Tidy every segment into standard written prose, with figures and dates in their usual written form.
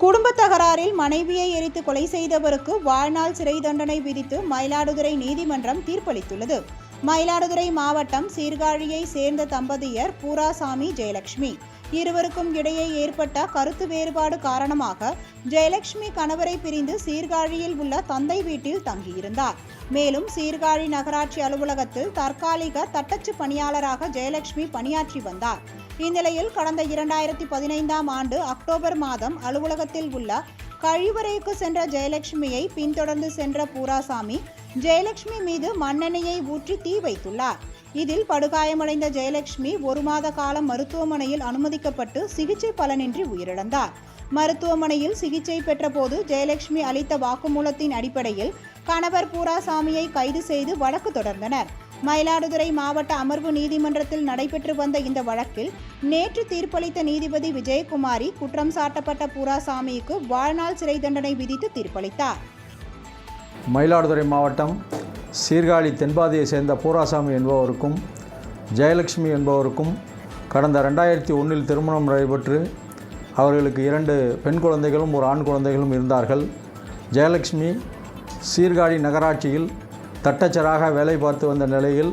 குடும்ப தகராறில் மனைவியை எரித்து கொலை செய்தவருக்கு வாழ்நாள் சிறை தண்டனை விதித்து மயிலாடுதுறை நீதிமன்றம் தீர்ப்பளித்துள்ளது. மயிலாடுதுறை மாவட்டம் சீர்காழியை சேர்ந்த தம்பதியர் பூராசாமி, ஜெயலட்சுமி. இருவருக்கும் இடையே ஏற்பட்ட கருத்து வேறுபாடு காரணமாக ஜெயலட்சுமி கணவரை பிரிந்து சீர்காழியில் உள்ள தந்தை வீட்டில் தங்கியிருந்தார். மேலும் சீர்காழி நகராட்சி அலுவலகத்தில் தற்காலிக தட்டச்சு பணியாளராக ஜெயலட்சுமி பணியாற்றி வந்தார். இந்நிலையில் கடந்த 2015ஆம் ஆண்டு அக்டோபர் மாதம் அலுவலகத்தில் உள்ள கழிவறைக்கு சென்ற ஜெயலட்சுமியை பின்தொடர்ந்து சென்ற பூராசாமி ஜெயலட்சுமி மீது மண்ணெண்ணெயை ஊற்றி தீ வைத்துள்ளார். இதில் படுகாயமடைந்த ஜெயலட்சுமி 1 மாத காலம் மருத்துவமனையில் அனுமதிக்கப்பட்டு சிகிச்சை பலனின்றி உயிரிழந்தார். மருத்துவமனையில் சிகிச்சை பெற்ற போது ஜெயலட்சுமி அளித்த வாக்குமூலத்தின் அடிப்படையில் கணவர் பூராசாமியை கைது செய்து வழக்கு தொடர்ந்தனர். மயிலாடுதுறை மாவட்ட அமர்வு நீதிமன்றத்தில் நடைபெற்று வந்த இந்த வழக்கில் நேற்று தீர்ப்பளித்த நீதிபதி விஜயகுமாரி குற்றம் சாட்டப்பட்ட பூராசாமிக்கு வாழ்நாள் சிறை தண்டனை விதித்து தீர்ப்பளித்தார். மயிலாடுதுறை மாவட்டம் சீர்காழி தென்பாதியை சேர்ந்த பூராசாமி என்பவருக்கும் ஜெயலட்சுமி என்பவருக்கும் கடந்த 2001 திருமணம் நடைபெற்று அவர்களுக்கு 2 பெண் குழந்தைகளும் 1 ஆண் குழந்தைகளும் இருந்தார்கள். ஜெயலட்சுமி சீர்காழி நகராட்சியில் தட்டச்சராக வேலை பார்த்து வந்த நிலையில்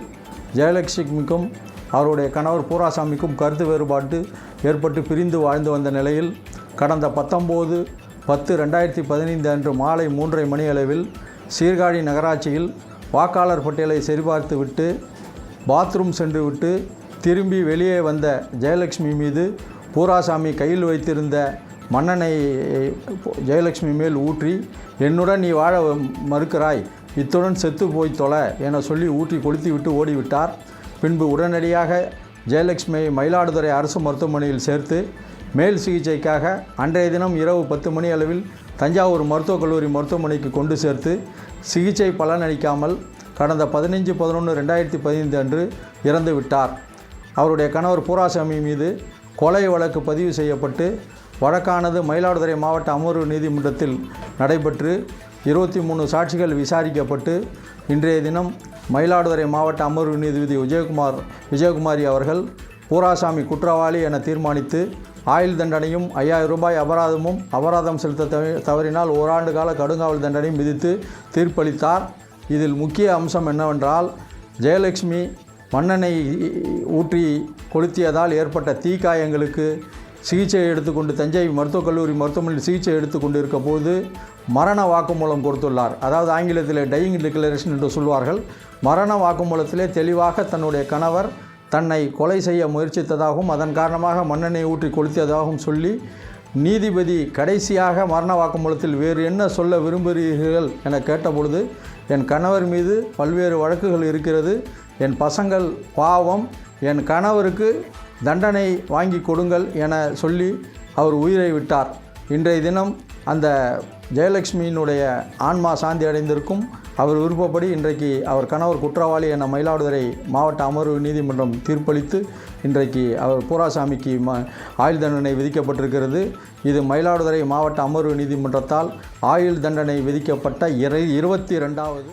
ஜெயலட்சுமிக்கும் அவருடைய கணவர் பூராசாமிக்கும் கருத்து வேறுபாடு ஏற்பட்டு பிரிந்து வாழ்ந்து வந்த நிலையில் கடந்த 19/10/2015 அன்று மாலை 3:30 மணி அளவில் சீர்காழி நகராட்சியில் வாக்காளர் பட்டியலை சரிபார்த்து விட்டு பாத்ரூம் சென்று விட்டு திரும்பி வெளியே வந்த ஜெயலட்சுமி மீது பூராசாமி கையில் வைத்திருந்த மண்ணெண்ணெயை ஜெயலட்சுமி மேல் ஊற்றி, என்னுடன் நீ வாழ மறுக்கிறாய், இத்துடன் செத்து போய் தொலை என சொல்லி ஊற்றி கொளுத்தி விட்டு ஓடிவிட்டார். பின்பு உடனடியாக ஜெயலட்சுமியை மயிலாடுதுறை அரசு மருத்துவமனையில் சேர்த்து மேல் சிகிச்சைக்காக அன்றைய தினம் இரவு 10 மணி அளவில் தஞ்சாவூர் மருத்துவக் கல்லூரி மருத்துவமனைக்கு கொண்டு சேர்த்து சிகிச்சை பலனளிக்காமல் கடந்த 15/11/2015 அன்று இறந்து விட்டார். அவருடைய கணவர் பூராசாமி மீது கொலை வழக்கு பதிவு செய்யப்பட்டு வழக்கானது மயிலாடுதுறை மாவட்ட அமர்வு நீதிமன்றத்தில் நடைபெற்று 23 சாட்சிகள் விசாரிக்கப்பட்டு இன்றைய தினம் மயிலாடுதுறை மாவட்ட அமர்வு நீதிபதி விஜயகுமாரி அவர்கள் பூராசாமி குற்றவாளி என தீர்மானித்து ஆயுள் தண்டனையும் 5000 ரூபாய் அபராதம் செலுத்த தவறினால் 1 ஆண்டு கால கடுங்காவல் தண்டனையும் விதித்து தீர்ப்பளித்தார். இதில் முக்கிய அம்சம் என்னவென்றால், ஜெயலட்சுமி மண்ணெண்ணெய் ஊற்றி கொளுத்தியதால் ஏற்பட்ட தீக்காயங்களுக்கு சிகிச்சை எடுத்துக்கொண்டு தஞ்சை மருத்துவக் கல்லூரி மருத்துவமனையில் சிகிச்சை எடுத்துக்கொண்டு இருக்க போது மரண வாக்குமூலம் கொடுத்துள்ளார். அதாவது ஆங்கிலத்தில் டையிங் டிக்ளரேஷன் என்று சொல்வார்கள். மரண வாக்குமூலத்திலே தெளிவாக தன்னுடைய கணவர் தன்னை கொலை செய்ய முயற்சித்ததாகவும் அதன் காரணமாக மண்ணெண்ணெய் ஊற்றி கொளுத்தியதாகவும் சொல்லி நீதிபதி கடைசியாக மரண வாக்குமூலத்தில் வேறு என்ன சொல்ல விரும்புகிறீர்கள் என கேட்டபொழுது, என் கணவர் மீது பல்வேறு வழக்குகள் இருக்கிறது, என் பசங்கள் பாவம், என் கணவருக்கு தண்டனை வாங்கி கொடுங்கள் என சொல்லி அவர் உயிரை விட்டார். இன்றைய தினம் அந்த ஜெயலட்சுமியினுடைய ஆன்மா சாந்தி அடைந்திருக்கும். அவர் விருப்பப்படி இன்றைக்கு அவர் கணவர் குற்றவாளி என மயிலாடுதுறை மாவட்ட அமர்வு நீதிமன்றம் தீர்ப்பளித்து இன்றைக்கு அவர் பூராசாமிக்கு ஆயுள் தண்டனை விதிக்கப்பட்டிருக்கிறது. இது மயிலாடுதுறை மாவட்ட அமர்வு நீதிமன்றத்தால் ஆயுள் தண்டனை விதிக்கப்பட்ட 22வது